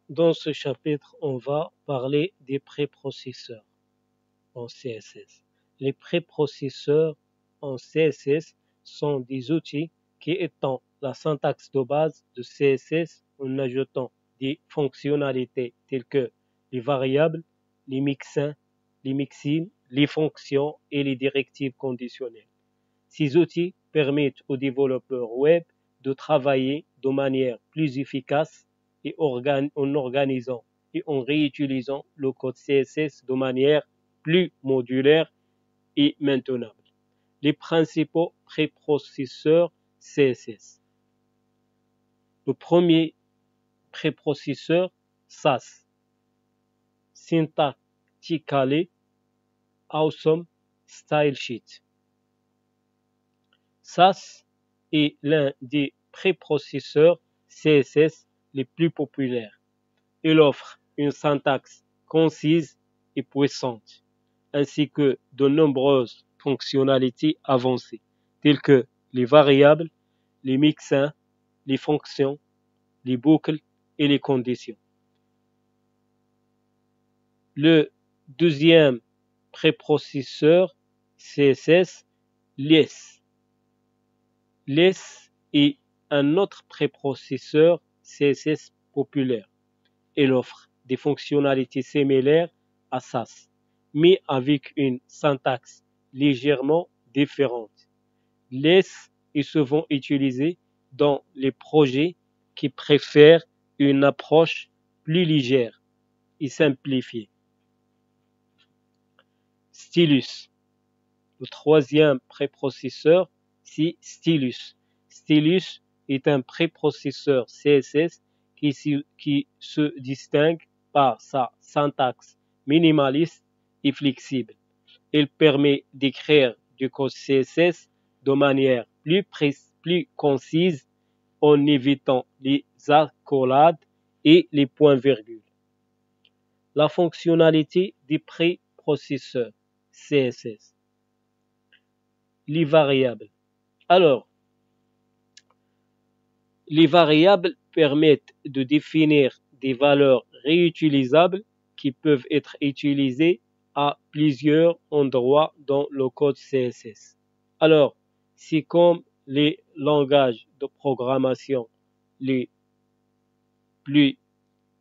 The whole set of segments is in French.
Dans ce chapitre, on va parler des préprocesseurs en CSS. Les préprocesseurs en CSS sont des outils qui étendent la syntaxe de base de CSS en ajoutant des fonctionnalités telles que les variables, les mixins, les fonctions et les directives conditionnelles. Ces outils permettent aux développeurs web de travailler de manière plus efficace et en organisant et en réutilisant le code CSS de manière plus modulaire et maintenable. Les principaux préprocesseurs CSS. Le premier préprocesseur SAS, Syntactically Awesome Style Sheet. SAS est l'un des préprocesseurs CSS les plus populaires. Il offre une syntaxe concise et puissante, ainsi que de nombreuses fonctionnalités avancées, telles que les variables, les mixins, les fonctions, les boucles et les conditions. Le deuxième préprocesseur CSS, LESS. LESS est un autre préprocesseur CSS populaire. Il offre des fonctionnalités similaires à SAS, mais avec une syntaxe légèrement différente. LESS est souvent utilisé dans les projets qui préfèrent une approche plus légère et simplifiée. Stylus. Le troisième préprocesseur, c'est Stylus. Stylus est un préprocesseur CSS qui se distingue par sa syntaxe minimaliste et flexible. Il permet d'écrire du code CSS de manière plus concise en évitant les accolades et les points-virgules. La fonctionnalité des préprocesseurs CSS. Les variables. Alors, les variables permettent de définir des valeurs réutilisables qui peuvent être utilisées à plusieurs endroits dans le code CSS. Alors, c'est comme les langages de programmation les plus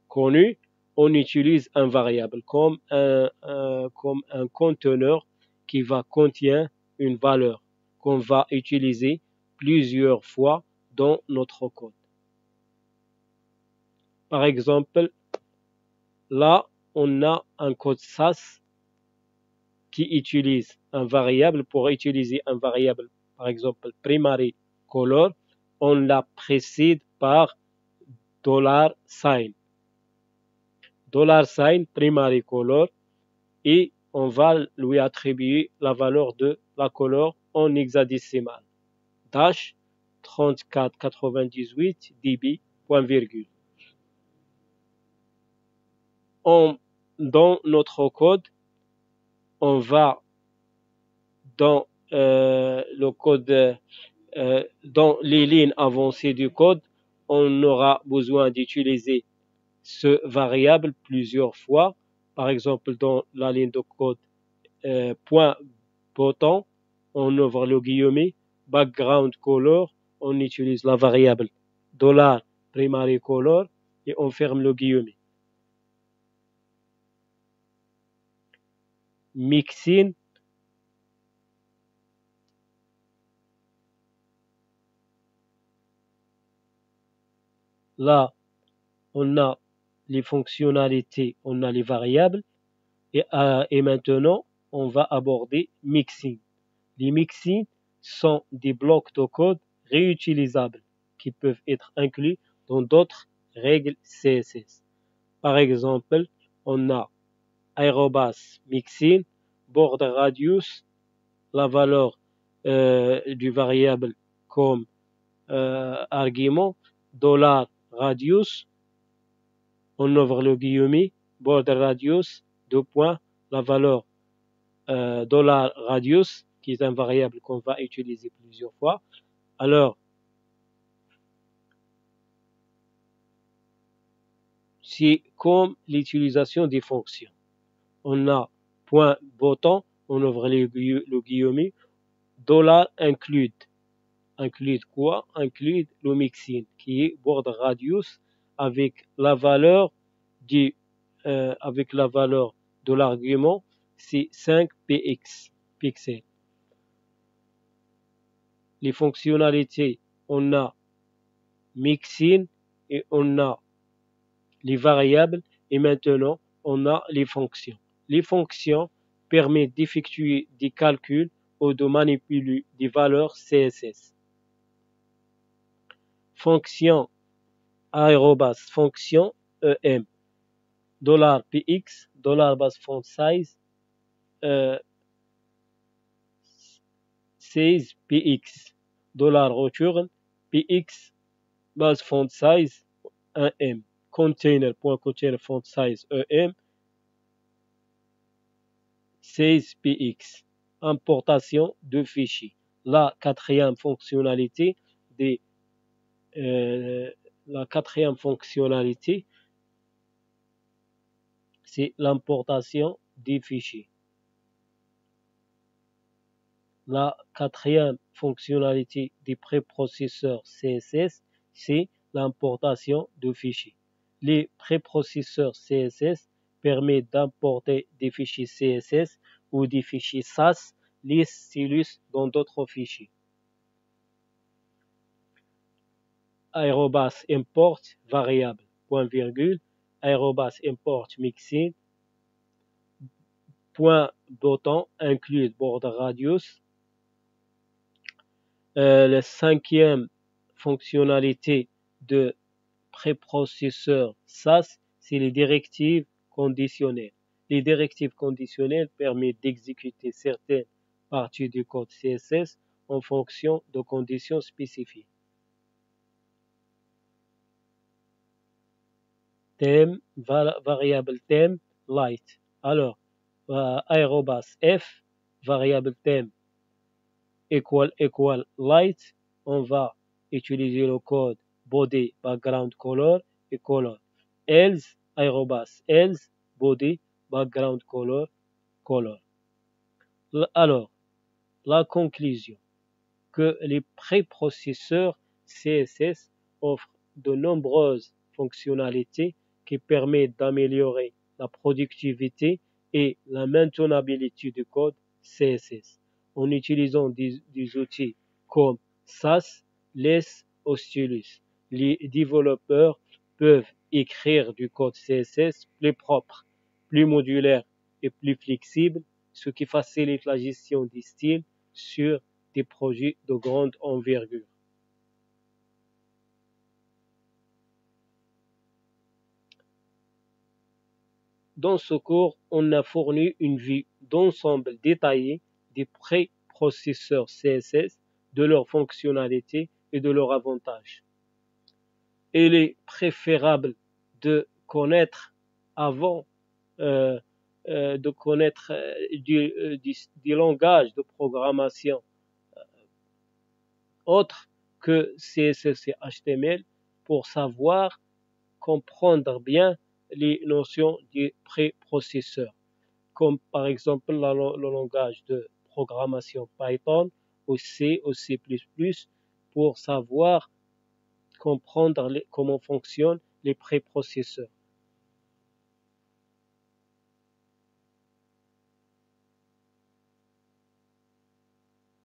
connus, on utilise un variable comme un conteneur qui va contenir une valeur qu'on va utiliser plusieurs fois dans notre code. Par exemple, là, on a un code SAS qui utilise un variable. Pour utiliser un variable, par exemple, primary color, on la précède par $sign. $sign primary color et on va lui attribuer la valeur de la couleur en hexadécimal. Dash 3498 dB, point virgule. Dans notre code, on va dans le code, dans les lignes avancées du code, on aura besoin d'utiliser ce variable plusieurs fois. Par exemple, dans la ligne de code point bottom, on ouvre le guillemet, background color, on utilise la variable $primary color et on ferme le guillemet. Mixin, là, on a les fonctionnalités, on a les variables et maintenant, on va aborder mixin. Les mixins sont des blocs de code réutilisables qui peuvent être inclus dans d'autres règles CSS. Par exemple, on a arrobas mixin, border radius, la valeur du variable comme argument, $radius, on ouvre le guillemet, border radius, la valeur $radius, qui est un variable qu'on va utiliser plusieurs fois. Alors, c'est comme l'utilisation des fonctions. On a point bottom, on ouvre le guillemets, $include. Include quoi? Include le mixin, qui est board radius avec la valeur de l'argument, c'est 5 pixels. Les fonctionnalités, on a mixin et on a les variables et maintenant on a les fonctions. Les fonctions permettent d'effectuer des calculs ou de manipuler des valeurs CSS. Fonction fonction EM, $px, $base font size, 16 px, $return, px, base font size 1m, container font size em, 16 px, importation de fichiers. La quatrième fonctionnalité c'est l'importation des fichiers. La quatrième fonctionnalité des préprocesseurs CSS, c'est l'importation de fichiers. Les préprocesseurs CSS permettent d'importer des fichiers CSS ou des fichiers SAS, les stylus dans d'autres fichiers. Aerobas import variable, point virgule, aerobas import mixin, point bottom include border radius. La cinquième fonctionnalité de préprocesseur SAS, c'est les directives conditionnelles. Les directives conditionnelles permettent d'exécuter certaines parties du code CSS en fonction de conditions spécifiques. Thème, variable thème, light. Alors, aerobas f, variable thème equal light, on va utiliser le code body background color et color. Else, aerobas else, body background color. Alors, la conclusion, que les préprocesseurs CSS offrent de nombreuses fonctionnalités qui permettent d'améliorer la productivité et la maintenabilité du code CSS en utilisant des outils comme SAS, LESS ou Stylus. Les développeurs peuvent écrire du code CSS plus propre, plus modulaire et plus flexible, ce qui facilite la gestion des styles sur des projets de grande envergure. Dans ce cours, on a fourni une vue d'ensemble détaillée des préprocesseurs CSS, de leurs fonctionnalités et de leurs avantages. Il est préférable de connaître avant de connaître des langages de programmation autres que CSS et HTML pour savoir comprendre bien les notions des préprocesseurs, comme par exemple le langage de programmation Python ou C ou C++, pour savoir comprendre comment fonctionnent les préprocesseurs.